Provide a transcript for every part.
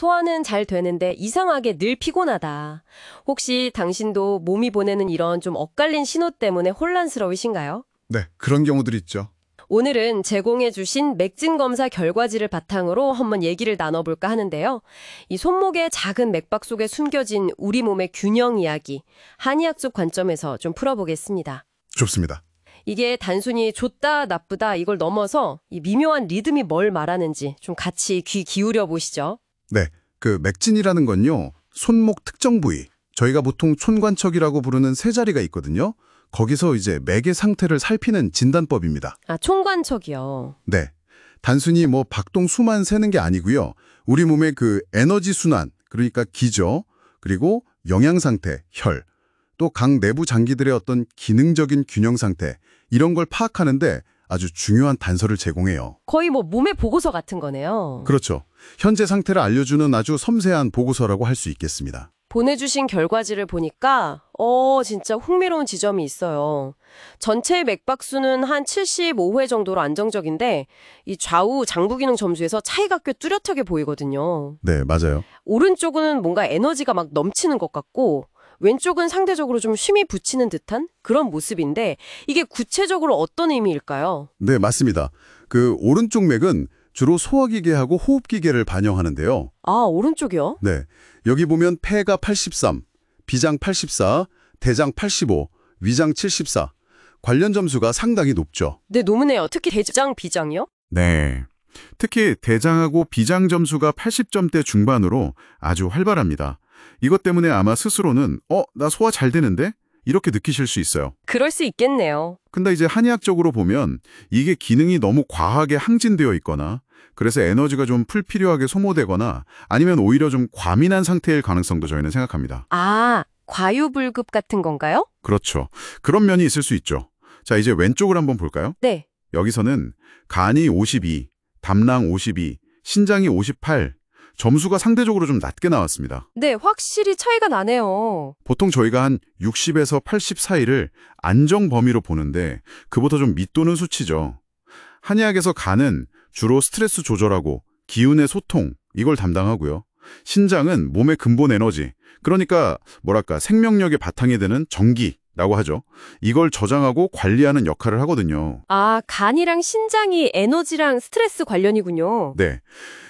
소화는 잘 되는데 이상하게 늘 피곤하다. 혹시 당신도 몸이 보내는 이런 좀 엇갈린 신호 때문에 혼란스러우신가요? 네, 그런 경우들이 있죠. 오늘은 제공해주신 맥진 검사 결과지를 바탕으로 한번 얘기를 나눠볼까 하는데요. 이 손목의 작은 맥박 속에 숨겨진 우리 몸의 균형 이야기, 한의학적 관점에서 좀 풀어보겠습니다. 좋습니다. 이게 단순히 좋다, 나쁘다 이걸 넘어서 이 미묘한 리듬이 뭘 말하는지 좀 같이 귀 기울여 보시죠. 네, 그 맥진이라는 건요. 손목 특정 부위, 저희가 보통 촌관척이라고 부르는 세 자리가 있거든요. 거기서 이제 맥의 상태를 살피는 진단법입니다. 아, 총관척이요. 네, 단순히 뭐 박동수만 세는 게 아니고요. 우리 몸의 그 에너지 순환, 그러니까 기저, 그리고 영양 상태, 혈, 또 각 내부 장기들의 어떤 기능적인 균형 상태, 이런 걸 파악하는데 아주 중요한 단서를 제공해요. 거의 뭐 몸의 보고서 같은 거네요. 그렇죠. 현재 상태를 알려주는 아주 섬세한 보고서라고 할 수 있겠습니다. 보내주신 결과지를 보니까 진짜 흥미로운 지점이 있어요. 전체 맥박수는 한 75회 정도로 안정적인데 이 좌우 장부 기능 점수에서 차이가 꽤 뚜렷하게 보이거든요. 네, 맞아요. 오른쪽은 뭔가 에너지가 막 넘치는 것 같고 왼쪽은 상대적으로 좀 쉼이 붙이는 듯한 그런 모습인데 이게 구체적으로 어떤 의미일까요? 네, 맞습니다. 그 오른쪽 맥은 주로 소화기계하고 호흡기계를 반영하는데요. 아, 오른쪽이요? 네, 여기 보면 폐가 83, 비장 84, 대장 85, 위장 74. 관련 점수가 상당히 높죠. 네, 노무네요. 특히 대장, 비장이요? 네. 특히 대장하고 비장 점수가 80점대 중반으로 아주 활발합니다. 이것 때문에 아마 스스로는 나 소화 잘 되는데? 이렇게 느끼실 수 있어요. 그럴 수 있겠네요. 근데 이제 한의학적으로 보면 이게 기능이 너무 과하게 항진되어 있거나 그래서 에너지가 좀 불필요하게 소모되거나 아니면 오히려 좀 과민한 상태일 가능성도 저희는 생각합니다. 아, 과유불급 같은 건가요? 그렇죠. 그런 면이 있을 수 있죠. 자, 이제 왼쪽을 한번 볼까요? 네. 여기서는 간이 52, 담낭 52, 신장이 58, 점수가 상대적으로 좀 낮게 나왔습니다. 네, 확실히 차이가 나네요. 보통 저희가 한 60에서 80 사이를 안정 범위로 보는데 그보다 좀 밑도는 수치죠. 한의학에서 간은 주로 스트레스 조절하고 기운의 소통, 이걸 담당하고요. 신장은 몸의 근본 에너지, 그러니까 생명력의 바탕이 되는 전기라고 하죠. 이걸 저장하고 관리하는 역할을 하거든요. 아, 간이랑 신장이 에너지랑 스트레스 관련이군요. 네.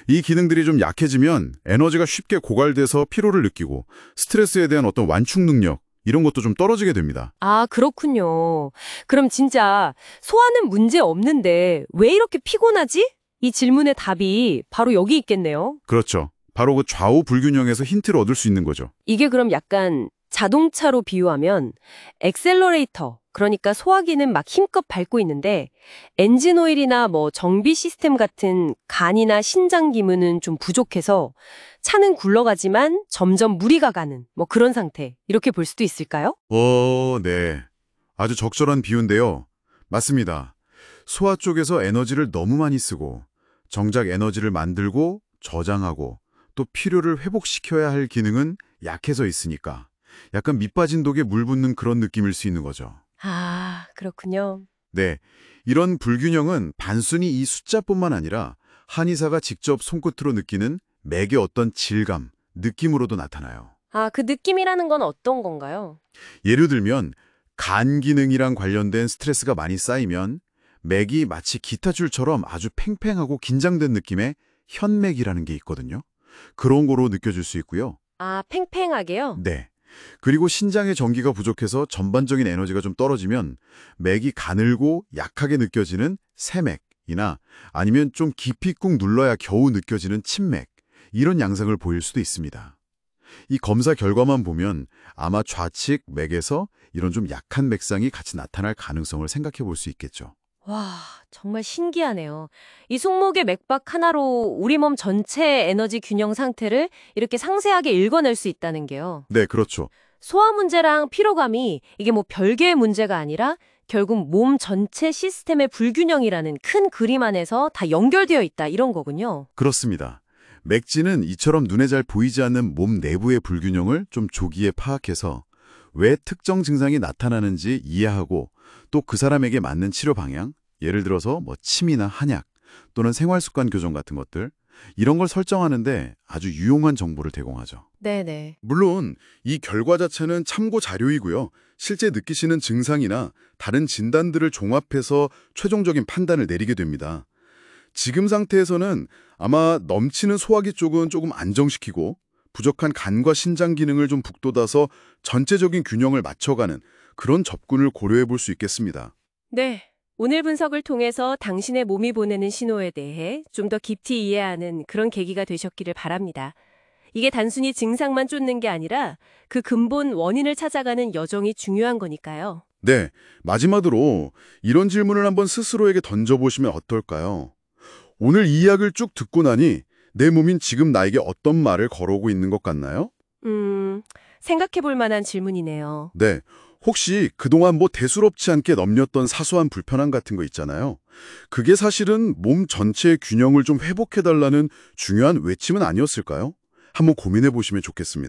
이 기능들이 좀 약해지면 에너지가 쉽게 고갈돼서 피로를 느끼고 스트레스에 대한 어떤 완충 능력, 이런 것도 좀 떨어지게 됩니다. 아, 그렇군요. 그럼 진짜 소화는 문제 없는데 왜 이렇게 피곤하지? 이 질문의 답이 바로 여기 있겠네요. 그렇죠. 바로 그 좌우 불균형에서 힌트를 얻을 수 있는 거죠. 이게 그럼 약간 자동차로 비유하면 엑셀러레이터, 그러니까 소화기는 막 힘껏 밟고 있는데 엔진 오일이나 뭐 정비 시스템 같은 간이나 신장 기능은 좀 부족해서 차는 굴러가지만 점점 무리가 가는 뭐 그런 상태, 이렇게 볼 수도 있을까요? 네. 아주 적절한 비유인데요. 맞습니다. 소화 쪽에서 에너지를 너무 많이 쓰고 정작 에너지를 만들고 저장하고 또 필요를 회복시켜야 할 기능은 약해져 있으니까 약간 밑빠진 독에 물 붓는 그런 느낌일 수 있는 거죠. 아, 그렇군요. 네, 이런 불균형은 단순히 이 숫자뿐만 아니라 한의사가 직접 손끝으로 느끼는 맥의 어떤 질감, 느낌으로도 나타나요. 아, 그 느낌이라는 건 어떤 건가요? 예를 들면 간 기능이랑 관련된 스트레스가 많이 쌓이면 맥이 마치 기타 줄처럼 아주 팽팽하고 긴장된 느낌의 현맥이라는 게 있거든요. 그런 거로 느껴질 수 있고요. 아, 팽팽하게요? 네. 그리고 신장의 전기가 부족해서 전반적인 에너지가 좀 떨어지면 맥이 가늘고 약하게 느껴지는 세맥이나 아니면 좀 깊이 꾹 눌러야 겨우 느껴지는 침맥, 이런 양상을 보일 수도 있습니다. 이 검사 결과만 보면 아마 좌측 맥에서 이런 좀 약한 맥상이 같이 나타날 가능성을 생각해 볼 수 있겠죠. 와, 정말 신기하네요. 이 손목의 맥박 하나로 우리 몸 전체의 에너지 균형 상태를 이렇게 상세하게 읽어낼 수 있다는 게요. 네, 그렇죠. 소화 문제랑 피로감이 이게 뭐 별개의 문제가 아니라 결국 몸 전체 시스템의 불균형이라는 큰 그림 안에서 다 연결되어 있다, 이런 거군요. 그렇습니다. 맥진은 이처럼 눈에 잘 보이지 않는 몸 내부의 불균형을 좀 조기에 파악해서 왜 특정 증상이 나타나는지 이해하고 또 그 사람에게 맞는 치료 방향, 예를 들어서 뭐 침이나 한약 또는 생활습관 교정 같은 것들, 이런 걸 설정하는데 아주 유용한 정보를 제공하죠. 네네. 물론 이 결과 자체는 참고 자료이고요. 실제 느끼시는 증상이나 다른 진단들을 종합해서 최종적인 판단을 내리게 됩니다. 지금 상태에서는 아마 넘치는 소화기 쪽은 조금 안정시키고 부족한 간과 신장 기능을 좀 북돋아서 전체적인 균형을 맞춰가는 그런 접근을 고려해 볼 수 있겠습니다. 네. 오늘 분석을 통해서 당신의 몸이 보내는 신호에 대해 좀 더 깊이 이해하는 그런 계기가 되셨기를 바랍니다. 이게 단순히 증상만 쫓는 게 아니라 그 근본 원인을 찾아가는 여정이 중요한 거니까요. 네, 마지막으로 이런 질문을 한번 스스로에게 던져보시면 어떨까요? 오늘 이 이야기를 쭉 듣고 나니 내 몸인 지금 나에게 어떤 말을 걸어오고 있는 것 같나요? 생각해 볼 만한 질문이네요. 네, 혹시 그동안 뭐 대수롭지 않게 넘겼던 사소한 불편함 같은 거 있잖아요. 그게 사실은 몸 전체의 균형을 좀 회복해달라는 중요한 외침은 아니었을까요? 한번 고민해 보시면 좋겠습니다.